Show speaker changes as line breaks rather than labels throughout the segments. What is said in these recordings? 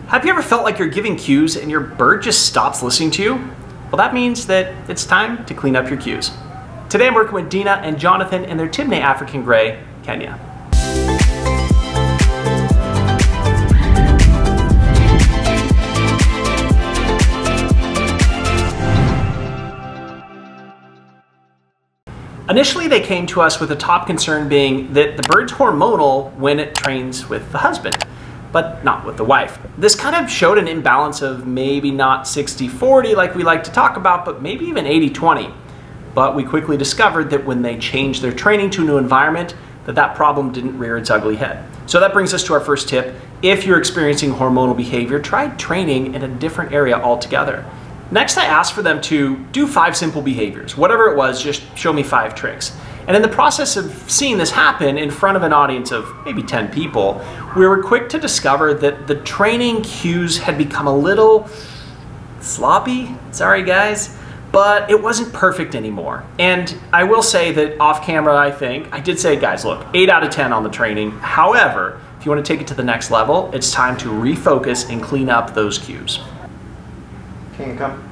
Have you ever felt like you're giving cues and your bird just stops listening to you? Well, that means that it's time to clean up your cues. Today I'm working with Dina and Jonathan and their Timneh African Grey, Kenya. Initially, they came to us with a top concern being that the bird's hormonal when it trains with the husband, but not with the wife. This kind of showed an imbalance of maybe not 60-40 like we like to talk about, but maybe even 80-20. But we quickly discovered that when they changed their training to a new environment, that problem didn't rear its ugly head. So that brings us to our first tip. If you're experiencing hormonal behavior, try training in a different area altogether. Next, I asked for them to do 5 simple behaviors. Whatever it was, just show me 5 tricks. And in the process of seeing this happen in front of an audience of maybe 10 people, we were quick to discover that the training cues had become a little sloppy, sorry guys, but it wasn't perfect anymore. And I will say that off camera, I did say, guys, look, 8 out of 10 on the training. However, if you want to take it to the next level, it's time to refocus and clean up those cues.
Can you come?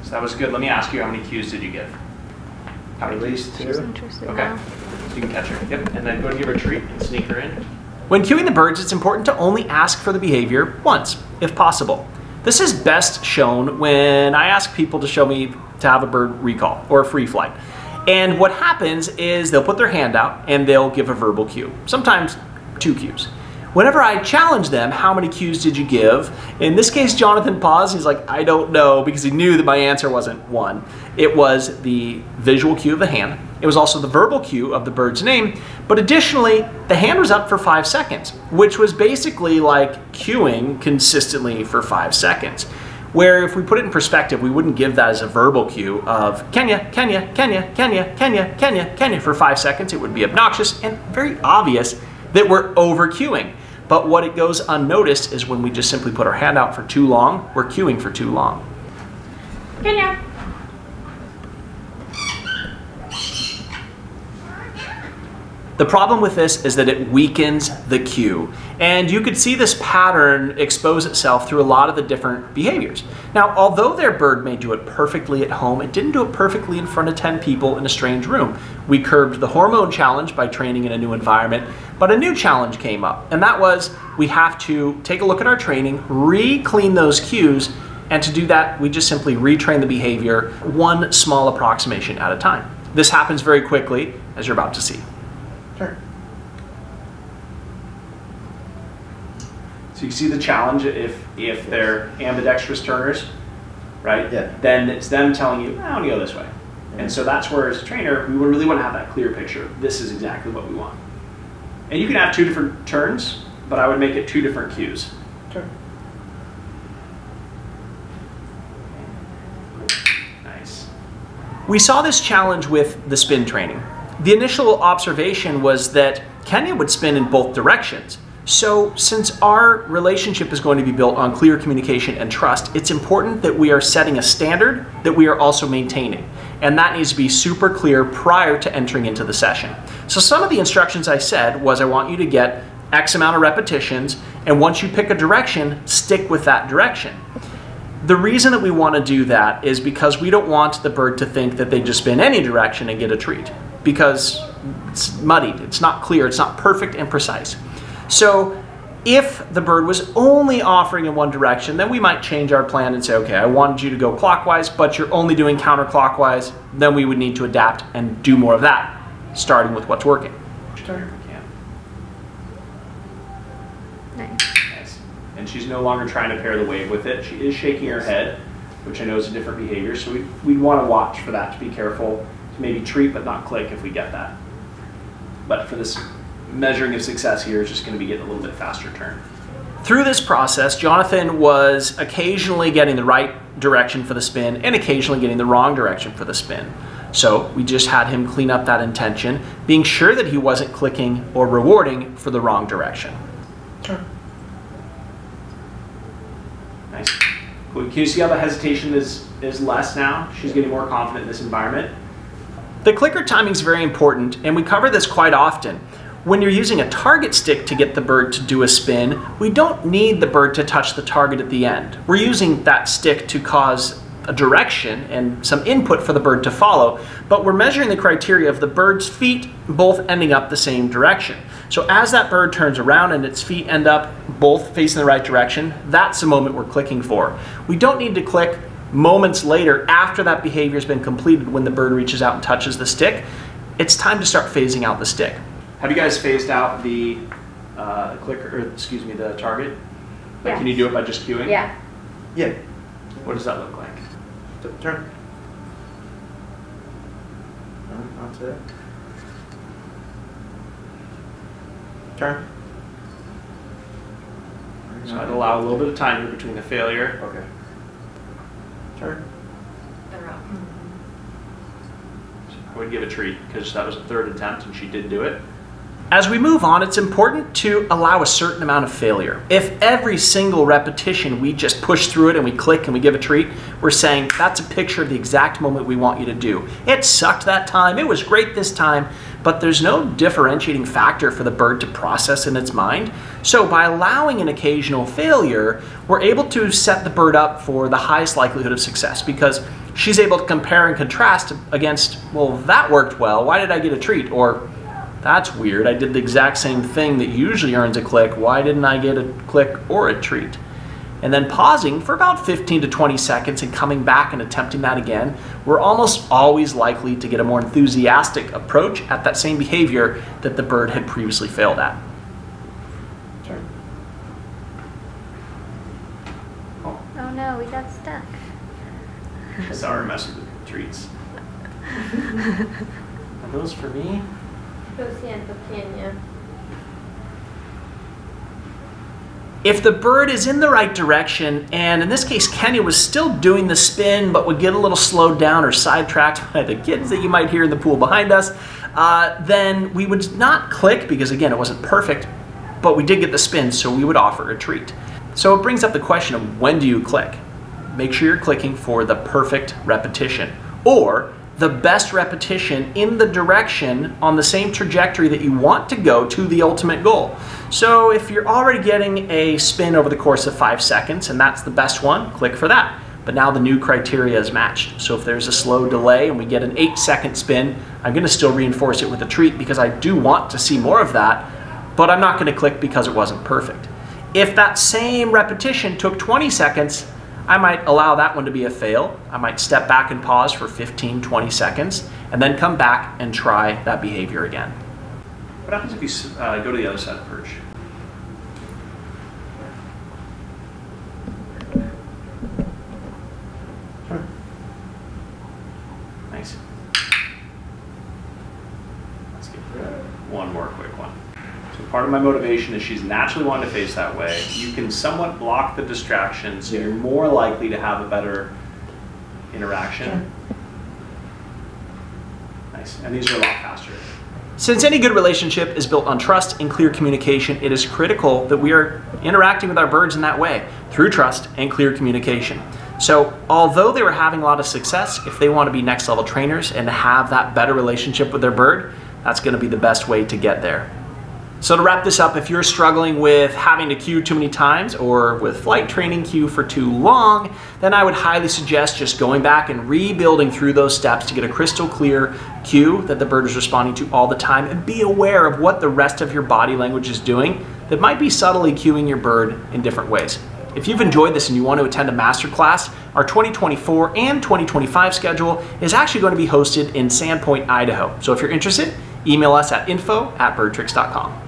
So that was good. Let me ask you, how many cues did you give? How many?
At least 2.
Okay, so you can catch her. Yep, and then go to give her a treat and sneak her in. When cueing the birds, it's important to only ask for the behavior once, if possible. This is best shown when I ask people to show me to have a bird recall or a free flight. And what happens is they'll put their hand out and they'll give a verbal cue, sometimes 2 cues. Whenever I challenge them, how many cues did you give? In this case, Jonathan paused. He's like, I don't know, because he knew that my answer wasn't 1. It was the visual cue of the hand. It was also the verbal cue of the bird's name. But additionally, the hand was up for 5 seconds, which was basically like cueing consistently for 5 seconds. Where if we put it in perspective, we wouldn't give that as a verbal cue of Kenya, Kenya, Kenya, Kenya, Kenya, Kenya, Kenya for 5 seconds. It would be obnoxious and very obvious that we're over cueing. But what it goes unnoticed is when we just simply put our hand out for too long, we're cueing for too long.
Kenya.
The problem with this is that it weakens the cue. And you could see this pattern expose itself through a lot of the different behaviors. Now, although their bird may do it perfectly at home, it didn't do it perfectly in front of 10 people in a strange room. We curbed the hormone challenge by training in a new environment, but a new challenge came up, and that was we have to take a look at our training, re-clean those cues, and to do that, we just simply retrain the behavior one small approximation at a time. This happens very quickly, as you're about to see.
Sure.
So you see the challenge if they're ambidextrous turners, right?
Yeah.
Then it's them telling you, I want to go this way. And so that's where, as a trainer, we would really want to have that clear picture. This is exactly what we want. And you can have 2 different turns, but I would make it 2 different cues.
Sure.
Nice. We saw this challenge with the spin training. The initial observation was that Kenya would spin in both directions. So since our relationship is going to be built on clear communication and trust, it's important that we are setting a standard that we are also maintaining. And that needs to be super clear prior to entering into the session. So some of the instructions I said was I want you to get X amount of repetitions, and once you pick a direction, stick with that direction. The reason that we want to do that is because we don't want the bird to think that they just spin any direction and get a treat, because it's muddied, it's not clear, it's not perfect and precise. So if the bird was only offering in one direction, then we might change our plan and say, okay, I wanted you to go clockwise, but you're only doing counterclockwise. Then we would need to adapt and do more of that, starting with what's working.
Sure.
Nice. And she's no longer trying to pair the wave with it. She is shaking her head, which I know is a different behavior, so we'd want to watch for that, to be careful, to maybe treat but not click if we get that. But for this measuring of success here, is just going to be getting a little bit faster turn. Through this process, Jonathan was occasionally getting the right direction for the spin and occasionally getting the wrong direction for the spin. So we just had him clean up that intention, being sure that he wasn't clicking or rewarding for the wrong direction.
Sure.
Nice. Can you see how the hesitation is less now? She's getting more confident in this environment. The clicker timing is very important, and we cover this quite often. When you're using a target stick to get the bird to do a spin, we don't need the bird to touch the target at the end. We're using that stick to cause a direction and some input for the bird to follow, but we're measuring the criteria of the bird's feet both ending up the same direction. So as that bird turns around and its feet end up both facing the right direction, that's the moment we're clicking for. We don't need to click moments later after that behavior has been completed when the bird reaches out and touches the stick. It's time to start phasing out the stick. Have you guys phased out the the target? Like,
Yeah.
can you do it by just cueing?
Yeah.
Yeah.
What does that look like?
Turn. That's it. Turn.
So I'd allow a little bit of time here between the failure.
Okay. Turn.
I would give a treat because that was a third attempt and she did do it. As we move on, it's important to allow a certain amount of failure. If every single repetition we just push through it and we click and we give a treat, we're saying that's a picture of the exact moment we want you to do. It sucked that time, it was great this time, but there's no differentiating factor for the bird to process in its mind. So by allowing an occasional failure, we're able to set the bird up for the highest likelihood of success because she's able to compare and contrast against, well, that worked well, why did I get a treat? Or, that's weird, I did the exact same thing that usually earns a click, why didn't I get a click or a treat? And then pausing for about 15 to 20 seconds and coming back and attempting that again, we're almost always likely to get a more enthusiastic approach at that same behavior that the bird had previously failed at.
Turn.
Oh no, we got stuck.
Sorry, messing with the treats. Are those for me? If the bird is in the right direction, and in this case Kenya was still doing the spin but would get a little slowed down or sidetracked by the kids that you might hear in the pool behind us, then we would not click because again it wasn't perfect, but we did get the spin, so we would offer a treat. So it brings up the question of when do you click? Make sure you're clicking for the perfect repetition or the best repetition in the direction on the same trajectory that you want to go to the ultimate goal. So if you're already getting a spin over the course of 5 seconds and that's the best one, click for that. But now the new criteria is matched. So if there's a slow delay and we get an 8-second spin, I'm going to still reinforce it with a treat because I do want to see more of that, but I'm not going to click because it wasn't perfect. If that same repetition took 20 seconds, I might allow that one to be a fail. I might step back and pause for 15, 20 seconds, and then come back and try that behavior again. What happens if you go to the other side of the perch?
Turn.
Nice. Let's get one more quick one. So part of my motivation is she's naturally wanting to face that way. You can somewhat block the distraction, so you're more likely to have a better interaction. Nice, and these are a lot faster. Since any good relationship is built on trust and clear communication, it is critical that we are interacting with our birds in that way, through trust and clear communication. So although they were having a lot of success, if they want to be next level trainers and have that better relationship with their bird, that's going to be the best way to get there. So to wrap this up, if you're struggling with having to cue too many times or with flight training cue for too long, then I would highly suggest just going back and rebuilding through those steps to get a crystal clear cue that the bird is responding to all the time, and be aware of what the rest of your body language is doing that might be subtly cueing your bird in different ways. If you've enjoyed this and you want to attend a masterclass, our 2024 and 2025 schedule is actually going to be hosted in SANDPOINT, Idaho. So if you're interested, email us at info@birdtricks.com.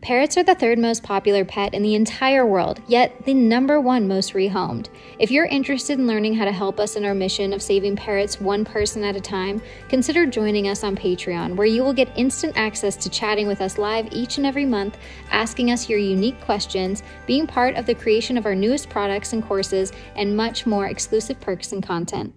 Parrots are the third most popular pet in the entire world, yet the #1 most rehomed. If you're interested in learning how to help us in our mission of saving parrots one person at a time, consider joining us on Patreon, where you will get instant access to chatting with us live each and every month, asking us your unique questions, being part of the creation of our newest products and courses, and much more exclusive perks and content.